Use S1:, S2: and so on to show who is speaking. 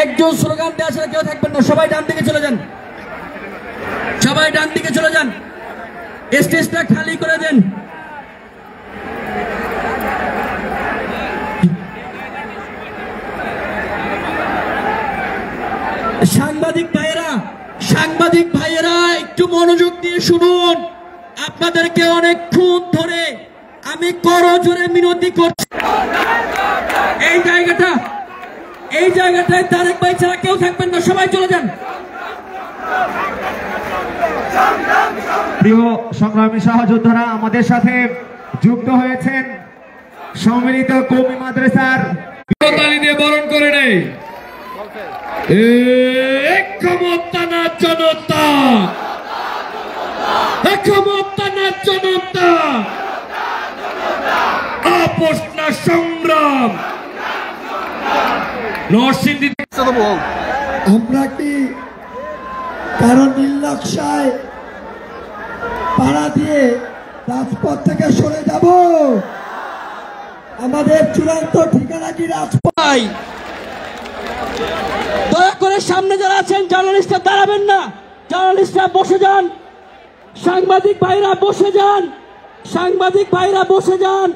S1: একজন স্লোগান দেওয়া ছাড়া কেউ থাকবেন না, সবাই ডান দিকে চলে যান, সবাই ডান দিকে চলে যান, স্টেজটা খালি করে দেন। সাংবাদিক ভাইয়েরা একটু মনোযোগ দিয়ে শুনুন। আপনাদেরকে অনেকক্ষণ ধরে আমি করজোরে মিনতি করছি। এই জায়গাটায় তারেক ভাই ছাড়া কেউ থাকবেন না, সবাই চলে যান।
S2: প্রিয় সংগ্রামী সহযোদ্ধারা, আমাদের সাথে যুক্ত হয়েছেন সম্মিলিত কওমি মাদ্রাসার
S1: তালি দিয়ে বরণ করে নেই। ক্ষমতা না জনতা, ক্ষমতা না জনতা, আপোষ না সংগ্রাম। নরসিংদী
S3: আমরা কি কারো নির্লক্ষায় পাড়া দিয়ে রাজপথ থেকে সরে যাব? আমাদের চূড়ান্ত ঠিকানা কি রাজপথ?
S1: দয়া করে সামনে যারা আছেন জার্নালিস্টরা দাঁড়াবেন না, জার্নালিস্টরা বসে যান, সাংবাদিক ভাইরা বসে যান, সাংবাদিক ভাইরা বসে যান।